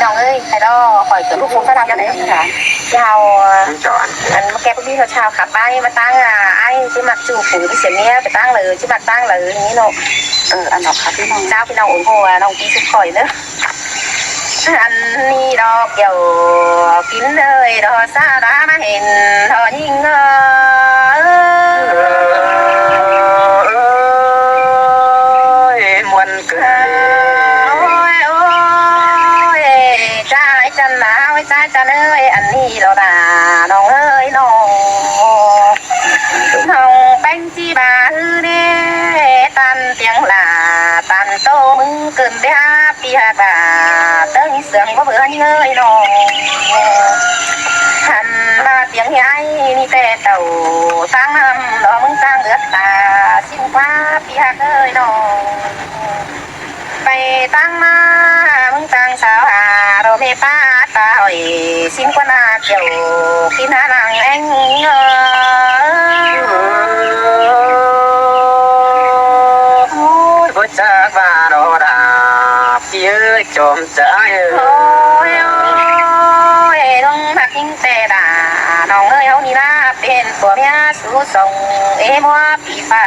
น้องเอ้ยใครดอคอยเกิดลูกฟุ้งก็ทำกันเองค่ะยาวอันเมื่อแกพวกพี่เขาชาวขับบ้านมาตั้งไอ้ที่มักจูฝูที่เสียเนี้ยไปตั้งเลยที่มักตั้งเลยอย่างนี้เนาะอันดอกครับพี่น้องเจ้าพี่น้องอุ่นหัวน้องพี่ชุบข่อยเนอะอันนี้ดอกเกี่ยวกินเลยดอกซาดามาเห็นทอยิ่งมวนเกินโอ้ยโอ้ยจ้าไอ้จันนาไอ้จ้าจันเอ้ยอันนี้เราด่าน้องเอ้ยน้องน้องเป็นจีบาฮือเด้ตันเตียงหลาตันโตมึงเกินได้ปีหาบาเติ้งเสืองว่าเบื่อเงยน้องหันมาเตียงใหญ่นี่แต่เต่าตั้งน้ำดอกมึงตั้งเลือดตาสิ้นฟ้าปีหาเอ้ยน้องไปตั้งมามึงตั้งสาวหาเราไม่ป้าตาหอยสิ้นกว่านาเกี่ยวกินหาหนังแองจากว่าเราดาพี่เอ้ยจมใจโอ้ยโอ้ยน้องหักยิ่งแต่ด่าน้องเอ้ยเขานี่นะเป็นผัวเมียสู้ส่งมัวปีฟ้า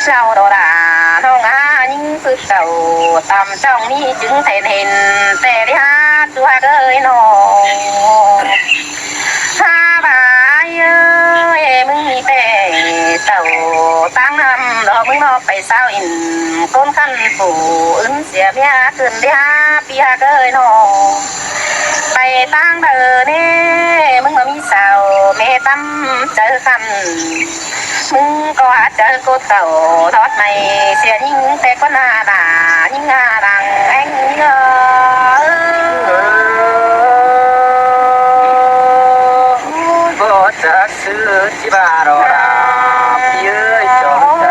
เจ้าเราด่าน้องยิ่งฝึกเก่าตำจ้องนี่จึงเห็นแต่ได้หาตัวเอ้ยน้องหาบ่ายเอ้ยมึงมีแต่เต่าตั้งนำดอกมึงนอกไปเศร้าอินก้นขันผูอึนเสียเมียขึ้นได้หาปีหาเอ้ยน้องไปตั้งเดินเน่มึงมามีสาวเมตั้มเจอกันมึงก็หาเจอโกดเก่าทอดไม่เสียยิ่งแต่ก็น่าด่ายิ่งน่าดังแองเงอบ่จะซื้อที่บ้านเราพี่เอ้ยจงใจ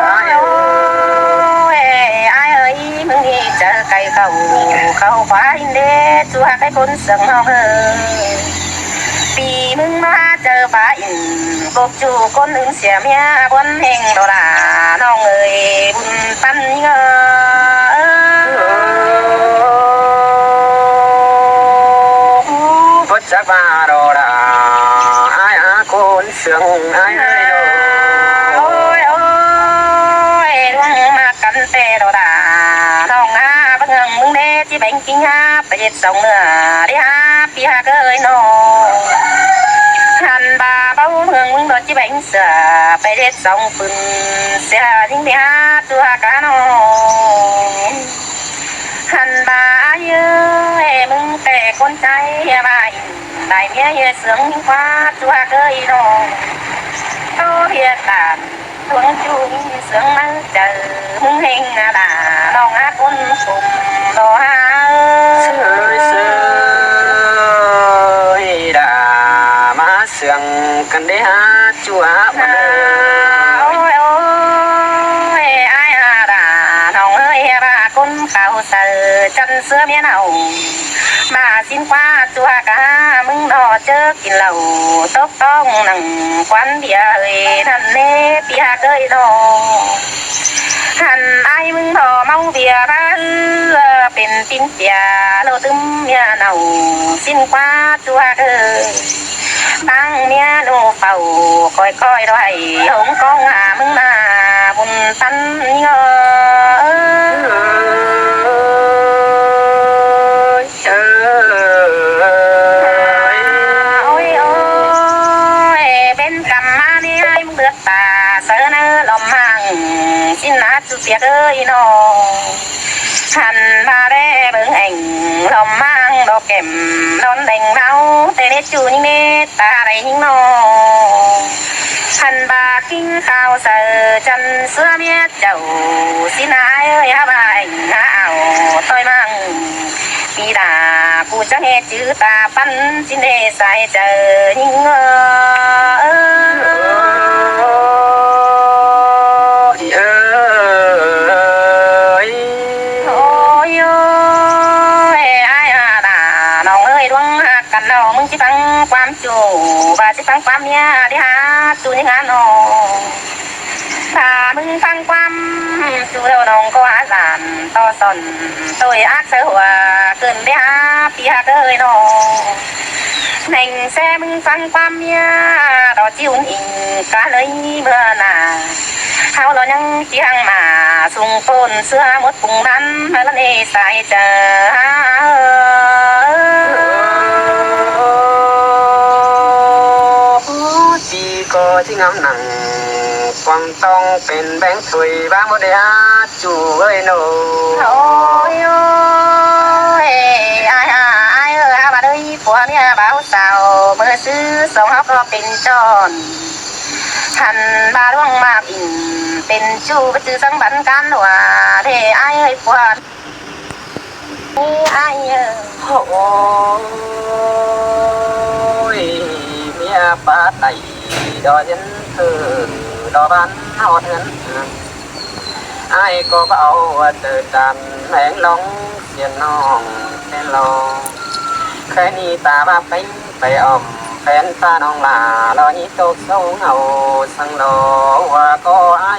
ไอ้เอ้ยมึงนี่เจอไก่เขาควายเด็ดชัวให้คนสั่งเอาเฮ้ปีมึงมาเจอฟ้าอินกบจูคนอื่นเสียเมียบนแห่งดอลาน้องเอ้ยบุญปันเงอพดจากมาดอลาไอ้คนเสียงไอ้โอ้ยโอ้ยลงมากันแต่ดอลาน้องบังเอิญมึงเด้ที่แบ่งกินไปเย็ดสองเนื้อได้ปีหาเกยน้องหันบาเบ้าเมืองมึงโดนจีแบงเสือไปเด็ดสองปืนเสียทิ้งไปหาตัวกาน้องหันบาเยอะมึงแต่คนใจบายได้เมียเยอะเสืองยิ่งกว่าตัวเกยน้องโตเพียตาทวงจูงเสืองมาเจอมึงเฮงด่าน้องคนสุ่มรอหาเสียงกันได้หาจัวมาโอ้ยโอ้ยไอ้ด่าน้องเอ้ยด่าคนเขาเสือจันเสื้อเมียเน่ามาสิ้นฟ้าจัวกามึงนอเจอกินเหล้าตกต้องนั่งควันเบียร์เอ้ยนั่นเน่ปีหาเกยน้องหันไอ้มึงพอเมาเบียร์บ้าเป็นปินเปียโลตึมเมียเน่าสิ้นฟ้าจัวเอ้ยตั้งเมียดูเป่าค่อยๆด้วยหงกองมึงมาบุญตันเงอโอ้ยโอ้ยเป็นกรรมมาเนี่ยมึงเดือดตาเสือเนื้อลมหังสิ้นนาจุเสียเอ้ยน้องฉันมาได้เบิ่งแห่งลมมังดอกเก็มนอนแดงเนาแต่เนจูนี่เมตตาไรหิ้งนอฉันบากินข้าวเสือจันเสื้อเมียเจ้าสินายเอ้ยฮะบายหาเอาต้อยมังปีดากูจะเฮจื้อตาปั้นสินเดใส่เจอหิ้งมึงจะฟังความจูบาจะฟังความเมียได้หาจูนี่งานน้อง ถ้ามึงฟังความจูเท่าน้องก็อาสานต่อสนตัวอักเสือหัวเกินไปหาพี่ฮักเอ้ยน้องแห่งแซ่มึงฟังความเมียต่อจิ้วอิงกะเลยเมื่อนาเฮาเรายังเจียงมาสุงต้นเสื้อหมดปุ่งนั้นแล้วนี่ใส่เจอจีก็ที่งำหนังความต้องเป็นแบงค์ถวยบ้าโมเดลจูเอ้ยโนโอ้ยโอ้ยไอ้เออมาด้วยผัวเมียบ่าวสาวเมื่อซื้อสองเขาก็เป็นจอนทันบาร่วงมาบินเป็นจูไปซื้อสังบันกันว่าเทไอ้เอ้ยผัวนี่ไอ้เออโอ้ยเมียป้าไตดอยันเธอดอบ้านหอดเงินไอ้ก็เอาเติร์ดันแหงลงเสียนน้องเป็นลองเคยนี่ตาบ้าไปออมแฟนตาน้องลาลอยตกสูงเอาสังโลว่าก็ไอ้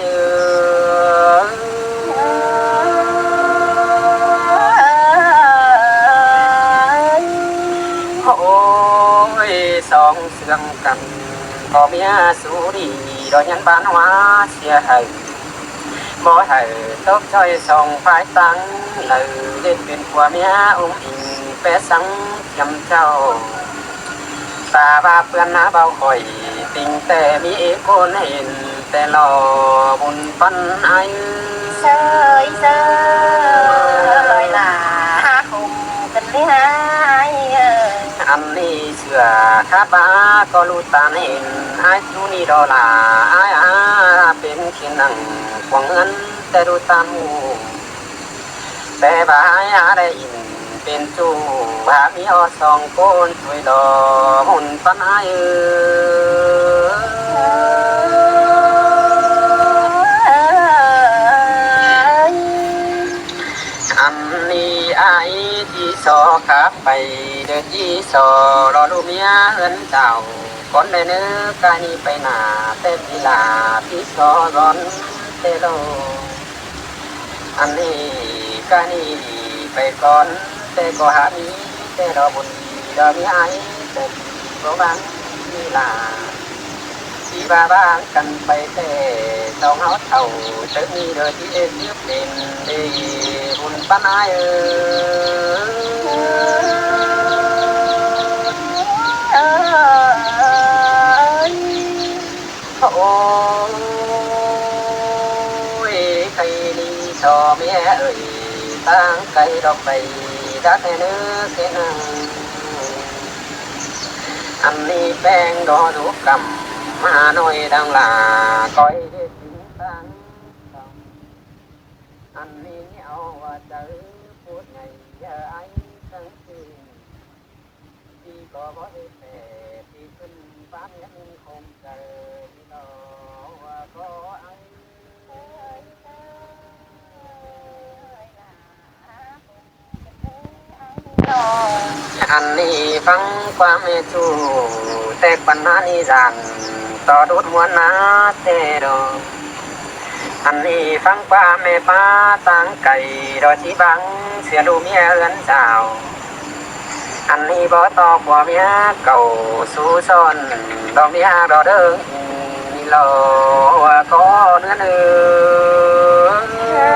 โอ้ยสองเสื่อมกันก็เมียสูดีโดยยันบ้านว่าเสียให้บ่ให้ตบช่อยส่งฝ่ายตังเลยเล่นเป็นผัวเมียอุ้มอิงแปะสังจำเจ้าตาบาเปื้อนหน้าเบาคอยติงแต่มีเอกคนเห็นแต่รอบุญปันไอเสยล่ะหาคงกันเลยหายอันนี้เชื่อคาบาก็รู้ตาเห็นไอ้จูนี่ดอลาไอ้เป็นเขียนหนังกวางเงินแต่ดูตามูแต่บาไอ้ได้ยินเป็นจูบามีอสองคนช่วยดอหุ่นปันไออันนี้ไอ้ที่สอขับไปเดินที่สอรอลูกเมียเอินเจ้าก่อนได้เนื้อกานี่ไปหนาเต้นกีฬาที่สอร้อนเตโลอันนี้กานี่ไปก่อนแต่ก็หามีแต่รอบุญรอมีไอ้แต่ก็บางมีลาที่บ้าบ้างกันไปแต่ต้องเอาเท่าจะมีโดยที่เอ็นยึดเด่นดีบุญปันไอโอ้ยใครนี่ชอเมียเอ่ยตั้งใจดอกไปđã thế nữ thế năng anh đi bèn đo đủ cầm Hà Nội đang là coi để chính tăng anh đi nhau và tới phút ngày giờ anh tăng tiền chỉ có bỏ đi về thì xin phát nhân không chờ đi đó và có anhอันนี้ฟังความเมตูแต่ปัญหานี้จันต่อดูดมวลนาเตโดอันนี้ฟังความเมป้าตั้งไก่ดอชีบังเสียดูเมียเอื้อนเจ้าอันนี้บ่ต่อกว่าเมียเก่าสู้ซ้อนดอกเมียดอเดิงนี่รอว่าก็เนื้อเนื้อ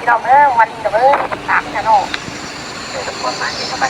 พี่น้องวันนี้เด้อตามพี่น้องเดี๋ยวทุกคนมาเห็นเข้าไป